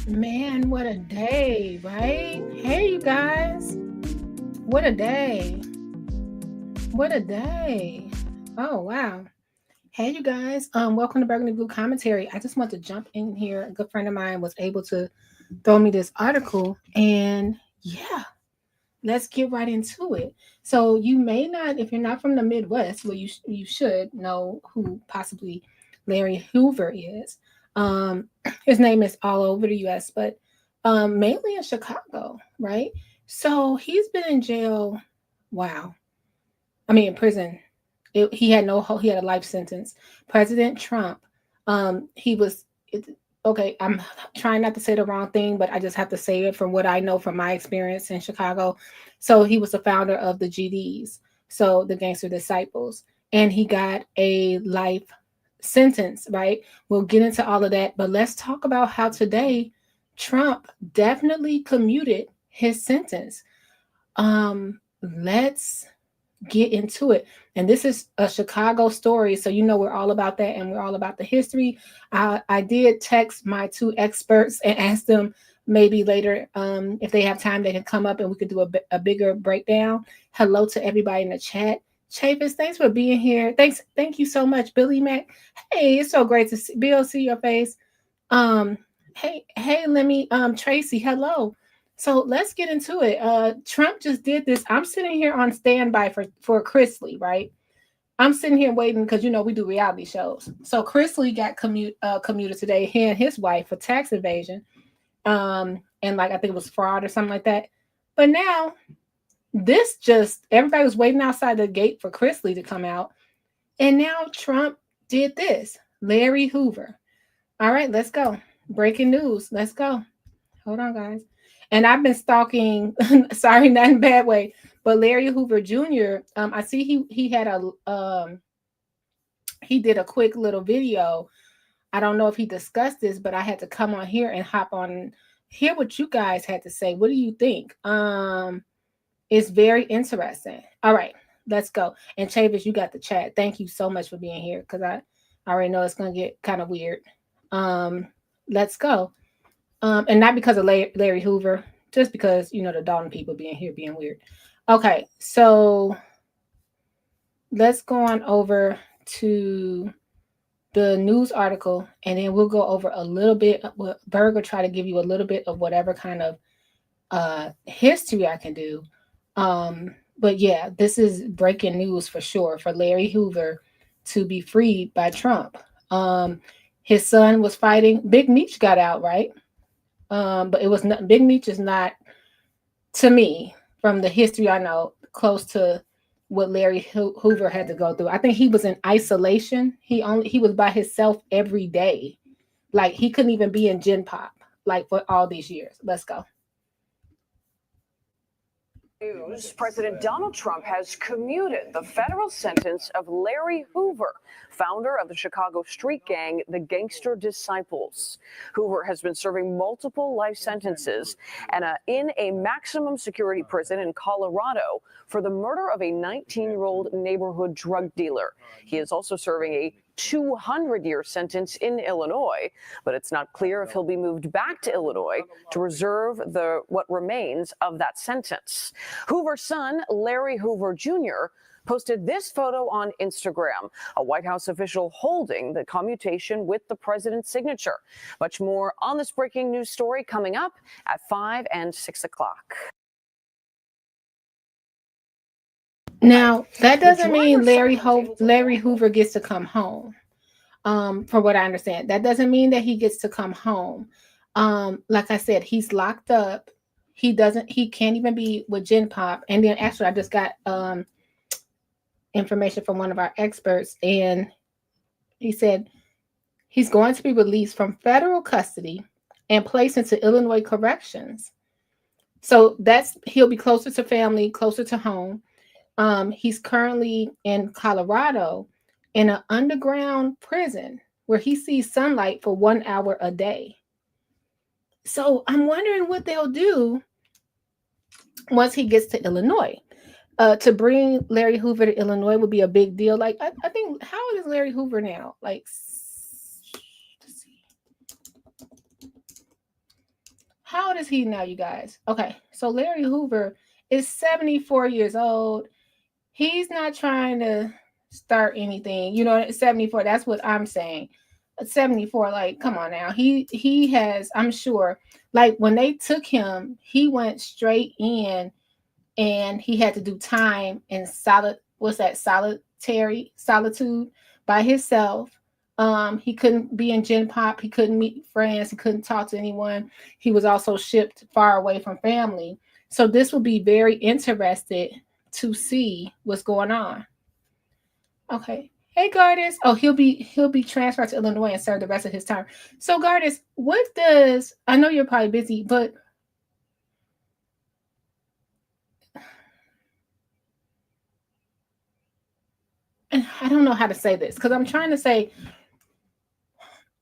Man, what a day, right? Hey, you guys. What a day. What a day. Oh, wow. Hey, you guys. Welcome to Burgundy Blue Commentary. I just want to jump in here. A good friend of mine was able to throw me this article, and yeah, let's get right into it. So you may not, if you're not from the Midwest, well, you should know who possibly Larry Hoover is. Um, his name is all over the U.S., but mainly in Chicago, right? So he's been in jail. Wow, I mean, in prison. He had he had a life sentence. President Trump, he was it, okay. I'm trying not to say the wrong thing, but I just have to say it from what I know from my experience in Chicago. So he was the founder of the GDs, so the Gangster Disciples, and he got a life sentence. Right? We'll get into all of that, but let's talk about how today Trump definitely commuted his sentence. Let's get into it. And this is a Chicago story, so you know we're all about that, and we're all about the history. I did text my two experts and ask them maybe later if they have time they can come up and we could do a bigger breakdown. Hello to everybody in the chat. Chavis, thanks for being here. Thank you so much, Billy Mac. Hey, it's so great to see Bill, see your face. Um, hey, Lemmy, Tracy, hello. So let's get into it. Trump just did this. I'm sitting here on standby for Chrisley, right? I'm sitting here waiting because you know we do reality shows. So Chrisley got commuted today, he and his wife for tax evasion, and like I think it was fraud or something like that. But now this just everybody was waiting outside the gate for Chrisley to come out, and now Trump did this. Larry Hoover. All right, let's go. Breaking news. Let's go. Hold on, guys. And I've been stalking. Sorry, not in a bad way, but Larry Hoover Jr. I see he had he did a quick little video. I don't know if he discussed this, but I had to come on here and hop on and hear what you guys had to say. What do you think? It's very interesting. All right, let's go. And Chavis, you got the chat. Thank you so much for being here because I already know it's gonna get kind of weird. Um, let's go. And not because of Larry Hoover, just because you know the Dalton people being here being weird. Okay, so let's go on over to the news article, and then we'll go over a little bit. Berg will try to give you a little bit of whatever kind of history I can do. But yeah, this is breaking news for sure for Larry Hoover to be freed by Trump. His son was fighting. Big Meech got out, right? But it was not. Big Meech is not, to me, from the history I know, close to what Larry Hoover had to go through. I think he was in isolation. He was by himself every day. Like he couldn't even be in Gen Pop like for all these years. Let's go. News, President Donald Trump has commuted the federal sentence of Larry Hoover, founder of the Chicago street gang, the Gangster Disciples. Hoover has been serving multiple life sentences and in a maximum security prison in Colorado for the murder of a 19-year-old neighborhood drug dealer. He is also serving a 200-year sentence in Illinois, but it's not clear if he'll be moved back to Illinois to reserve what remains of that sentence. Hoover's son, Larry Hoover Jr., posted this photo on Instagram, a White House official holding the commutation with the president's signature. Much more on this breaking news story coming up at 5 and 6 o'clock. Now, that doesn't mean Larry Hoover gets to come home. From what I understand, that doesn't mean that he gets to come home. Like I said, he's locked up. He can't even be with Gen Pop. And then actually I just got information from one of our experts, and he said he's going to be released from federal custody and placed into Illinois corrections. So he'll be closer to family, closer to home. He's currently in Colorado in an underground prison where he sees sunlight for 1 hour a day. So I'm wondering what they'll do once he gets to Illinois. To bring Larry Hoover to Illinois would be a big deal. Like, I think, how old is Larry Hoover now? Like, let's see. how old is he now, you guys? Okay, so Larry Hoover is 74 years old. He's not trying to start anything. 74, that's what I'm saying. 74, like, come on now. He has, I'm sure, like when they took him, he went straight in and he had to do time in solitude by himself. He couldn't be in Gen Pop, he couldn't meet friends, he couldn't talk to anyone. He was also shipped far away from family. So this will be very interested to see what's going on. Okay. Hey Gardis. Oh, he'll be transferred to Illinois and serve the rest of his term. So Gardis, I know you're probably busy, but I don't know how to say this because I'm trying to say,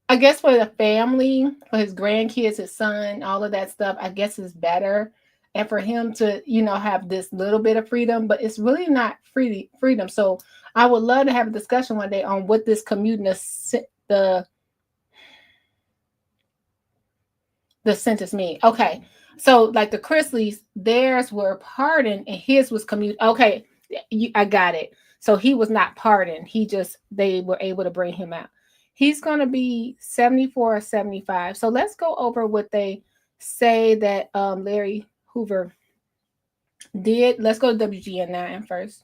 I guess for the family, for his grandkids, his son, all of that stuff, I guess is better. And for him to, have this little bit of freedom, but it's really not freedom. So I would love to have a discussion one day on what this commuting the sentence mean. Okay. So like the Chrisleys, theirs were pardoned and his was commute. Okay. I got it. So he was not pardoned. They were able to bring him out. He's going to be 74 or 75. So let's go over what they say that Larry Hoover did. Let's go to WGN 9 first.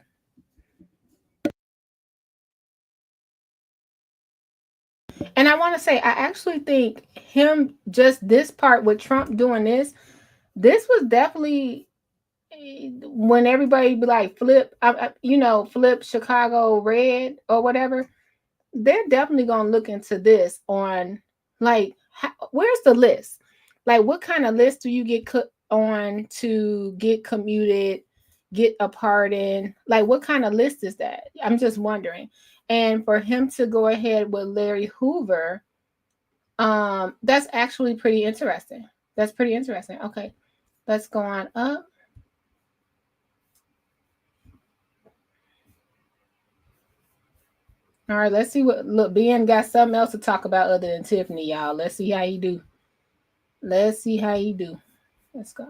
And I want to say, I actually think just this part with Trump doing this was definitely when everybody be like flip Chicago red or whatever. They're definitely going to look into this on like, where's the list? Like, what kind of list do you get on to get commuted, get a pardon? Like, what kind of list is that? I'm just wondering. And for him to go ahead with Larry Hoover, that's actually pretty interesting. That's pretty interesting. Okay, let's go on up. All right, let's see look, Ben got something else to talk about other than Tiffany, y'all. Let's see how you do. Let's see how you do. Let's go.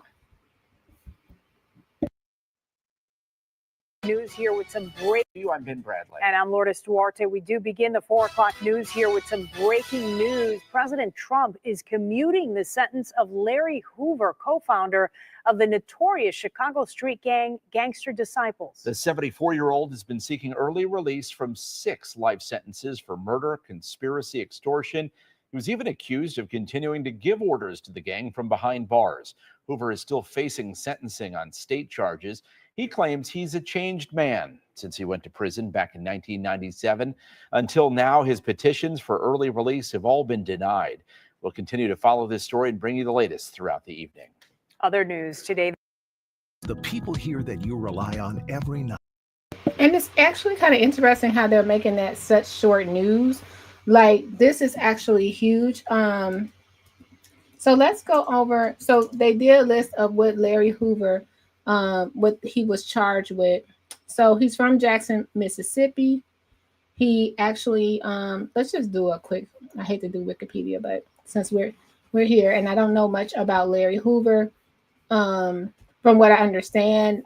News here with some breaking. I'm Ben Bradley. And I'm Lourdes Duarte. We do begin the 4 o'clock news here with some breaking news. President Trump is commuting the sentence of Larry Hoover, co-founder of the notorious Chicago street gang Gangster Disciples. The 74-year-old has been seeking early release from 6 life sentences for murder, conspiracy, extortion. He was even accused of continuing to give orders to the gang from behind bars. Hoover is still facing sentencing on state charges. He claims he's a changed man since he went to prison back in 1997. Until now, his petitions for early release have all been denied. We'll continue to follow this story and bring you the latest throughout the evening. Other news today. The people here that you rely on every night. And it's actually kind of interesting how they're making that such short news. Like, this is actually huge. So let's go over. So they did a list of what Larry Hoover, what he was charged with. So he's from Jackson, Mississippi. He actually, let's just do a quick, I hate to do Wikipedia, but since we're here and I don't know much about Larry Hoover, from what I understand,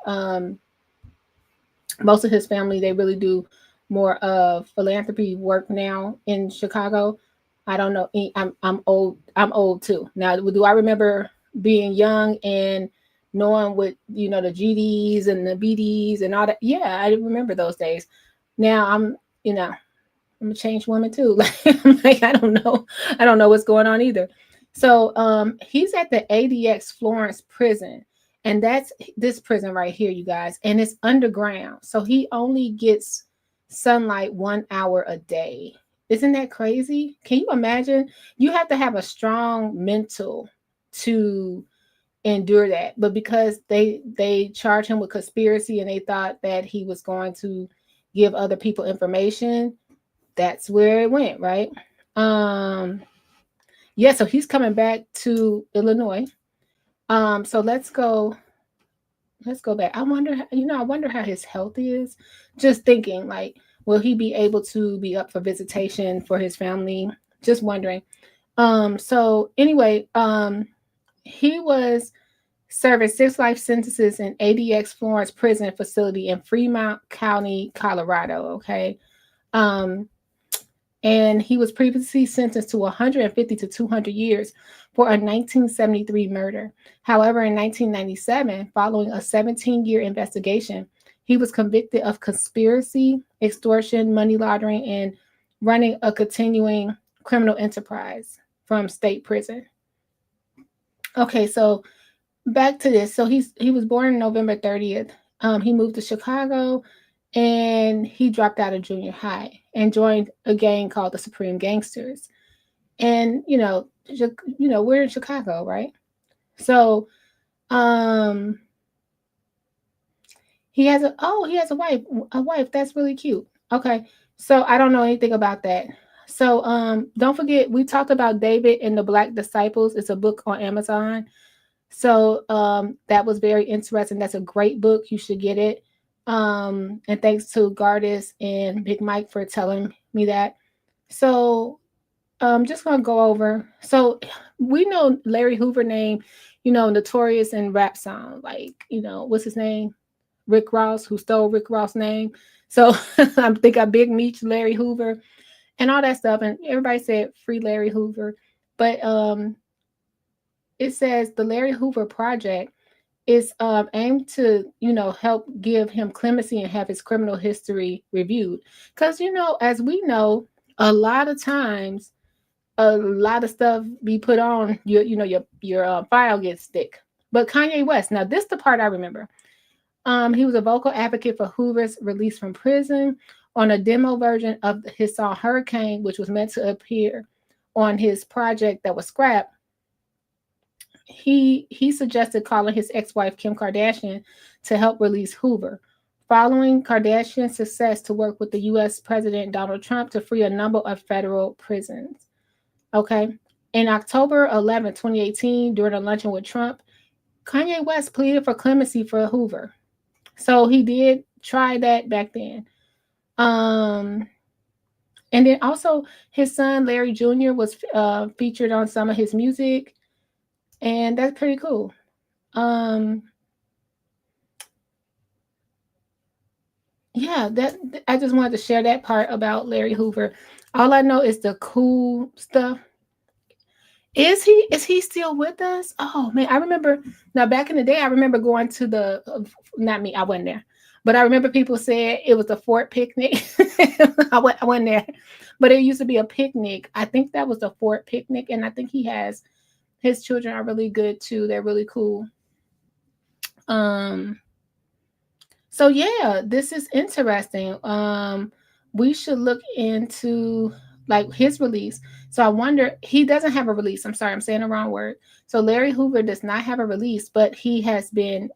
most of his family, they really do more of philanthropy work now in Chicago. I don't know. I'm old. I'm old too. Now, do I remember being young and knowing what, the GDs and the BDs and all that? Yeah, I remember those days. Now I'm a changed woman too. Like I don't know what's going on either. So he's at the ADX Florence prison, and that's this prison right here, you guys, and it's underground. So he only gets sunlight 1 hour a day. Isn't that crazy? Can you imagine? You have to have a strong mental to endure that. But because they charged him with conspiracy and they thought that he was going to give other people information, that's where it went, right? Yeah, so he's coming back to Illinois. So let's go back. I wonder how his health is. Just thinking, like, will he be able to be up for visitation for his family? Just wondering. So anyway, he was serving 6 life sentences in ADX Florence Prison Facility in Fremont County, Colorado. Okay. And he was previously sentenced to 150 to 200 years for a 1973 murder. However, in 1997, following a 17-year investigation, he was convicted of conspiracy, extortion, money laundering, and running a continuing criminal enterprise from state prison. Okay, so back to this. So he was born on November 30th. He moved to Chicago, and he dropped out of junior high and joined a gang called the Supreme Gangsters. And we're in Chicago, right? So he has a wife. That's really cute. Okay. So I don't know anything about that. So don't forget, we talked about David and the Black Disciples. It's a book on Amazon. So that was very interesting. That's a great book. You should get it. And thanks to Gardis and Big Mike for telling me that. So I'm just going to go over. So we know Larry Hoover name, notorious in rap song. Like, what's his name? Rick Ross, who stole Rick Ross' name. So I think I Big Meech Larry Hoover and all that stuff. And everybody said free Larry Hoover. But it says the Larry Hoover Project is aimed to, help give him clemency and have his criminal history reviewed. Because, as we know, a lot of times, a lot of stuff be put on your file gets thick. But Kanye West, now this is the part I remember. He was a vocal advocate for Hoover's release from prison on a demo version of his song Hurricane, which was meant to appear on his project that was scrapped. He suggested calling his ex-wife Kim Kardashian to help release Hoover, following Kardashian's success to work with the U.S. President Donald Trump to free a number of federal prisons. Okay. In October 11, 2018, during a luncheon with Trump, Kanye West pleaded for clemency for Hoover. So he did try that back then. And then also his son, Larry Jr., was featured on some of his music. And that's pretty cool. Yeah, I just wanted to share that part about Larry Hoover. All I know is the cool stuff. Is he still with us? Oh man, I remember now back in the day, I remember going to the not me, I wasn't there. But I remember people said it was the Fort picnic. I went there. But it used to be a picnic. I think that was the Fort picnic, and I think his children are really good too. They're really cool. So yeah, this is interesting. We should look into like his release. So I wonder, he doesn't have a release. I'm sorry, I'm saying the wrong word. So Larry Hoover does not have a release, but he has been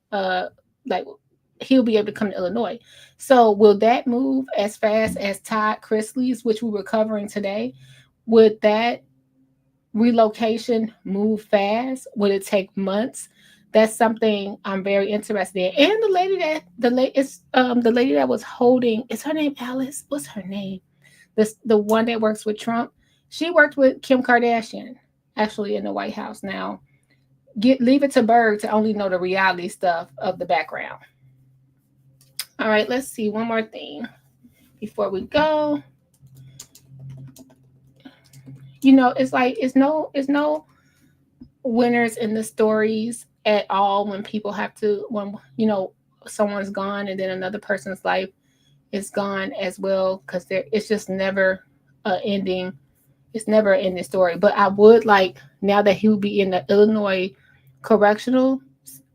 he'll be able to come to Illinois. So will that move as fast as Todd Chrisley's, which we were covering today? Would that relocation move fast? Would it take months? That's something I'm very interested in. And the lady that was holding, is her name Alice? What's her name? The one that works with Trump. She worked with Kim Kardashian, actually in the White House. Now, leave it to Berg to only know the reality stuff of the background. All right, let's see one more thing before we go. It's no winners in the stories at all when people have to, when someone's gone and then another person's life is gone as well, because it's just never ending. It's never an ending story. But I would like, now that he will be in the Illinois correctional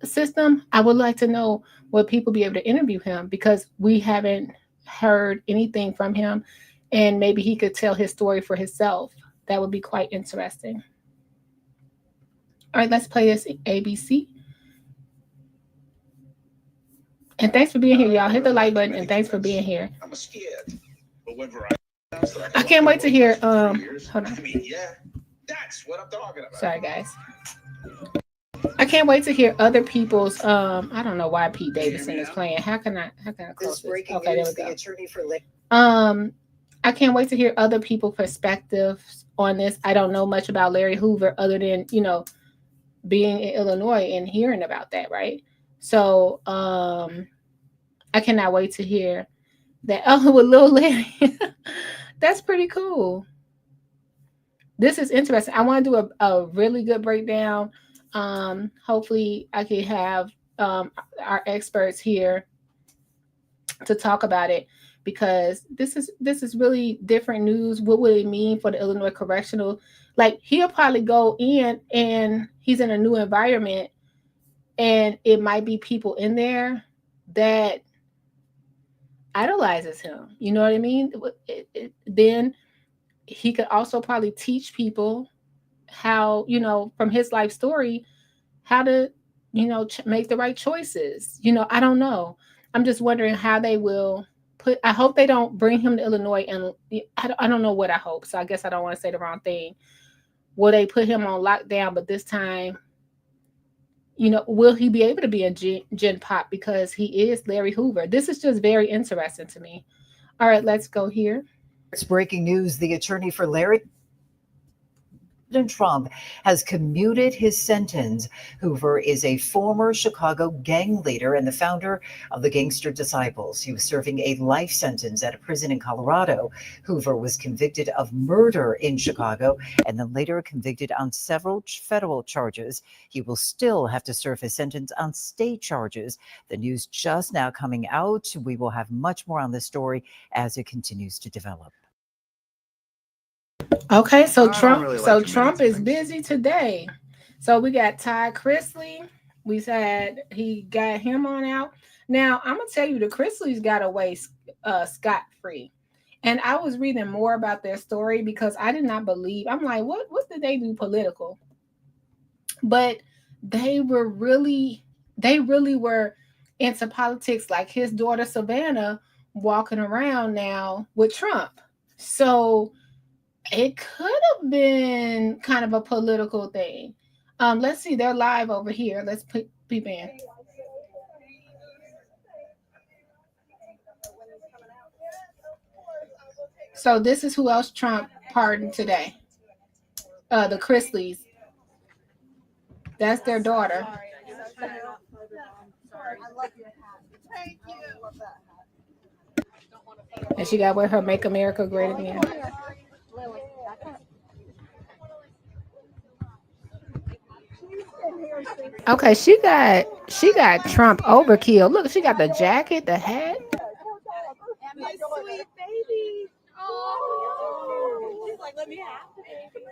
system, I would like to know, will people be able to interview him, because we haven't heard anything from him, and maybe he could tell his story for himself. That would be quite interesting. All right, let's play this ABC. And thanks for being here, y'all. Hit the like button, and thanks for being here. I'm scared. I can't wait to hear. Hold on. Yeah, that's what I'm talking about. Sorry, guys. I can't wait to hear other people's. I don't know why Pete Davidson is playing. How can I close this? Okay, there we go. I can't wait to hear other people's perspectives on this. I don't know much about Larry Hoover other than being in Illinois and hearing about that, right? So I cannot wait to hear that. Oh, with Lil Larry. That's pretty cool. This is interesting. I want to do a really good breakdown. Hopefully I can have our experts here to talk about it, because this is really different news. What would it mean for the Illinois correctional? Like, he'll probably go in and he's in a new environment, and it might be people in there that idolizes him. You know what I mean? Then he could also probably teach people how, from his life story, how to, make the right choices. I don't know. I'm just wondering how they will I hope they don't bring him to Illinois, and I don't know what I hope. So I guess I don't want to say the wrong thing. Will they put him on lockdown, but this time, will he be able to be a Gen Pop, because he is Larry Hoover? This is just very interesting to me. All right, let's go here. It's breaking news. The attorney for Larry Trump has commuted his sentence. Hoover is a former Chicago gang leader and the founder of the Gangster Disciples. He was serving a life sentence at a prison in Colorado. Hoover was convicted of murder in Chicago and then later convicted on several federal charges. He will still have to serve his sentence on state charges. The news just now coming out. We will have much more on this story as it continues to develop. Okay, so Trump is busy today. So we got Todd Chrisley. We said he got him on out. Now I'm gonna tell you, the Chrisleys got away scot-free. And I was reading more about their story because I did not believe. I'm like, what did they do political? But they really were into politics, like his daughter Savannah walking around now with Trump. So it could have been kind of a political thing. Let's see, they're live over here. Let's peep in. So this is who else Trump pardoned today. The Chrisleys. That's their daughter. And she got to wear her Make America Great Again. Okay, she got Trump overkill. Look, she got the jacket, the hat. My sweet baby. Oh, she's like, let me have the baby.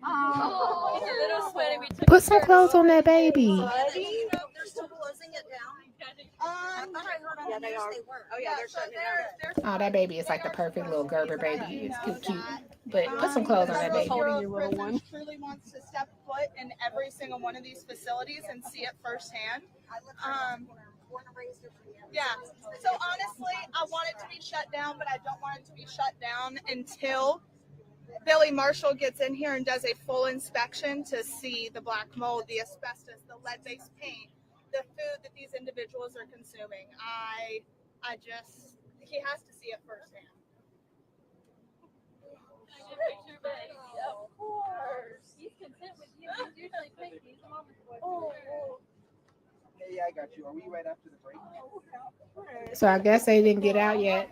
Oh, it's a little sweaty. Put some clothes on that baby. They're still closing it down. Yeah, they are. Oh yeah, they're shutting it down. Oh, that baby is like the perfect little Gerber baby. It's cute. But put some clothes on that baby. Truly wants to step foot in every single one of these facilities and see it firsthand. Yeah. So honestly, I want it to be shut down, but I don't want it to be shut down until Billy Marshall gets in here and does a full inspection to see the black mold, the asbestos, the lead-based paint, the food that these individuals are consuming. He has to see it firsthand. Of course. He's content with you. He's usually picky. Oh. Hey, I got you. Are we right after the break? So I guess they didn't get out yet.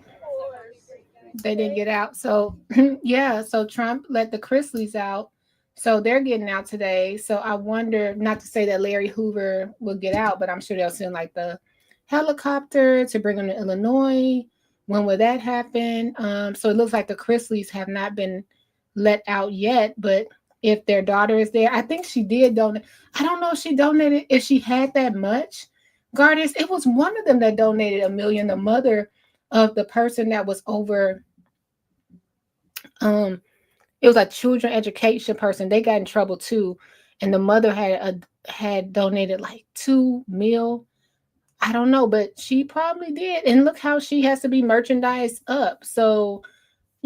They didn't get out. So yeah, so Trump let the Chrisleys out. So they're getting out today. So I wonder, not to say that Larry Hoover will get out, but I'm sure they'll send like the helicopter to bring him to Illinois. When will that happen? So it looks like the Chrisleys have not been let out yet, but if their daughter is there, I think she did donate. I don't know if she donated, if she had that much. Gardens, it was one of them that donated $1 million. The mother of the person that was over, it was a children education person. They got in trouble too, and the mother had donated like $2 million. I don't know, but she probably did. And look how she has to be merchandised up. So,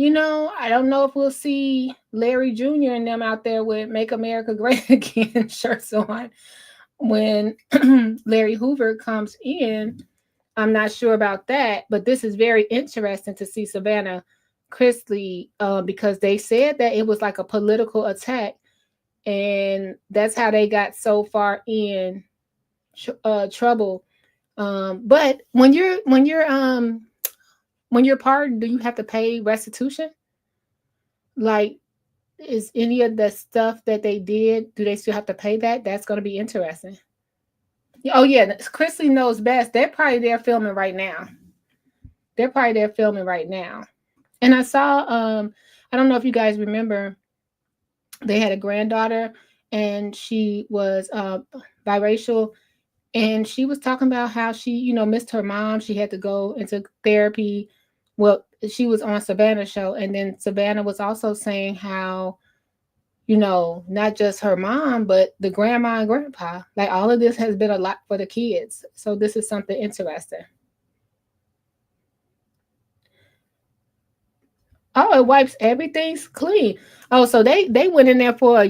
I don't know if we'll see Larry Jr. and them out there with Make America Great Again shirts on when Larry Hoover comes in. I'm not sure about that, but this is very interesting to see Savannah Chrisley, because they said that it was like a political attack. and that's how they got so far in trouble. But when you're pardoned, do you have to pay restitution? Like, is any of the stuff that they did, do they still have to pay that? That's going to be interesting. Oh yeah, Chrisley knows best. They're probably there filming right now. And I saw, I don't know if you guys remember, they had a granddaughter, and she was biracial, and she was talking about how she, missed her mom. She had to go into therapy. Well, she was on Savannah's show, and then Savannah was also saying how, not just her mom, but the grandma and grandpa. Like, all of this has been a lot for the kids. So this is something interesting. Oh, it wipes everything clean. Oh, so they went in there for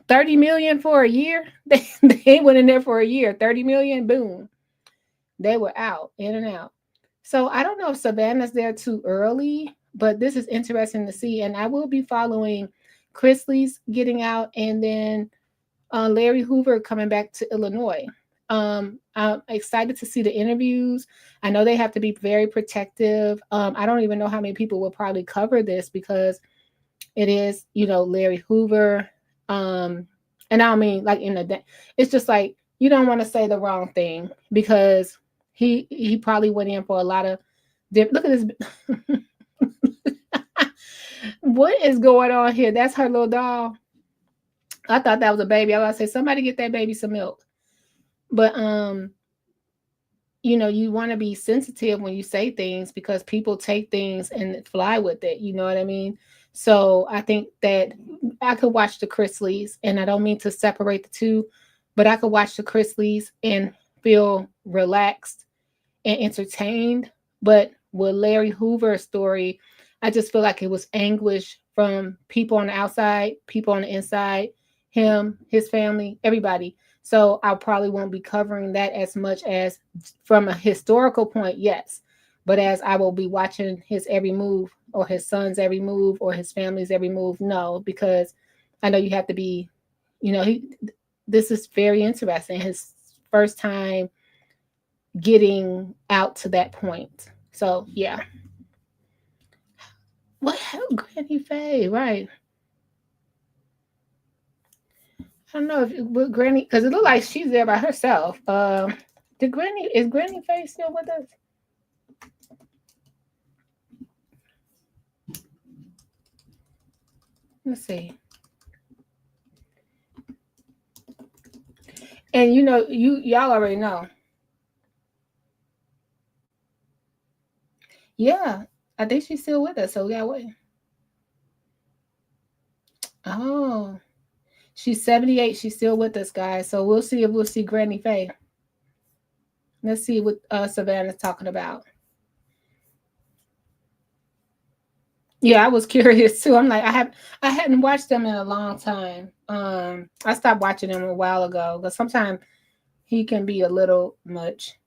30 million for a year. They went in there for a year, 30 million, boom. They were out, in and out. So I don't know if Savannah's there too early, but this is interesting to see. And I will be following Chrisley's getting out, and then Larry Hoover coming back to Illinois. I'm excited to see the interviews. I know they have to be very protective. I don't even know how many people will probably cover this, because it is, Larry Hoover. And I don't mean like it's just like, you don't want to say the wrong thing, because he probably went in for a lot of look at this. What is going on here? That's her little doll. I thought that was a baby. I was going to say, somebody get that baby some milk. But you want to be sensitive when you say things, because people take things and fly with it. You know what I mean? So I think that I could watch the Chrisleys, and I don't mean to separate the two, but I could watch the Chrisleys and feel relaxed and entertained. But with Larry Hoover's story, I just feel like it was anguish from people on the outside, people on the inside, him, his family, everybody. So I probably won't be covering that as much as from a historical point, yes. But as I will be watching his every move, or his son's every move, or his family's every move, no, because I know you have to be, this is very interesting. His first time getting out to that point. So yeah. What happened, Granny Faye? Right. I don't know if Granny, because it looked like she's there by herself. Is Granny Faye still with us? Let's see. And y'all already know. Yeah, I think she's still with us. So we gotta wait. Oh, she's 78. She's still with us, guys. So we'll see if we'll see Granny Faye. Let's see what Savannah's talking about. Yeah, I was curious too. I'm like, I hadn't watched them in a long time. I stopped watching them a while ago, because sometimes he can be a little much.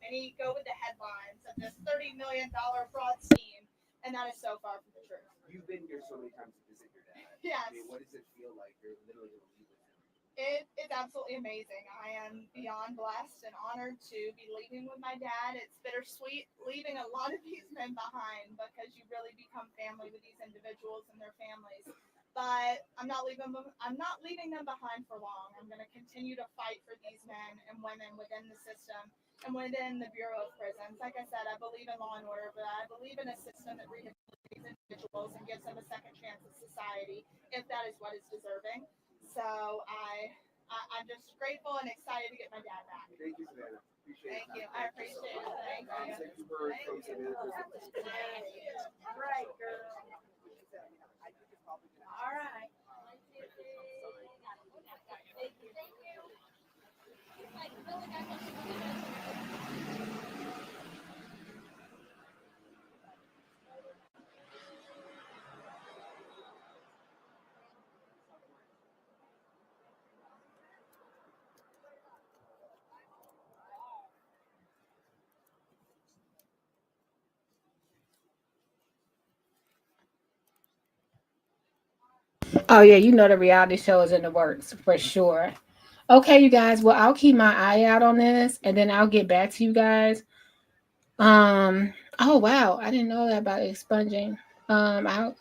And you go with the headlines of this $30 million fraud scheme, and that is so far from the truth. You've been here so many times to visit your dad. Yes. I mean, what does it feel like? You're literally going to leave with him. It's absolutely amazing. I am beyond blessed and honored to be leaving with my dad. It's bittersweet leaving a lot of these men behind, because you really become family with these individuals and their families. But I'm not leaving them behind for long. I'm going to continue to fight for these men and women within the system and within the Bureau of Prisons. Like I said, I believe in law and order, but I believe in a system that rehabilitates individuals and gives them a second chance at society, if that is what is deserving. So I'm just grateful and excited to get my dad back. Thank you, Savannah. Appreciate Thank you. I appreciate it. Thank you. Thank you for All right, girl. All right. Oh yeah, you know the reality show is in the works for sure. Okay, you guys. Well, I'll keep my eye out on this, and then I'll get back to you guys. Oh wow, I didn't know that about expunging. I'll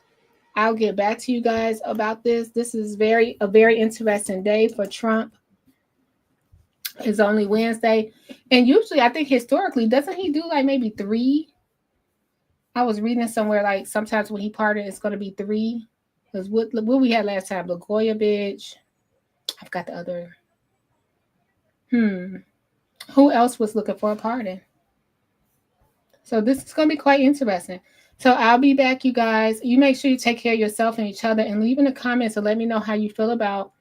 get back to you guys about this. This is a very interesting day for Trump. It's only Wednesday, and usually I think historically, doesn't he do like maybe 3? I was reading somewhere like sometimes when he pardoned, it's going to be 3. Because what we had last time, Blagojevich. I've got the other. Who else was looking for a pardon? So this is going to be quite interesting. So I'll be back, you guys. You make sure you take care of yourself and each other, and leave in the comments and let me know how you feel about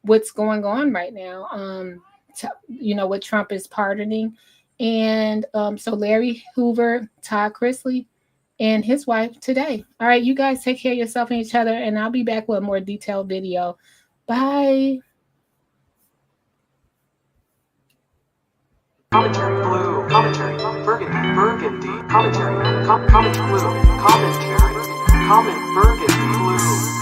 what's going on right now. What Trump is pardoning. And so Larry Hoover, Todd Chrisley, and his wife today. All right, you guys take care of yourself and each other, and I'll be back with a more detailed video. Bye. Commentary blue, commentary burgundy, commentary, comment blue, commentary, comment burgundy blue.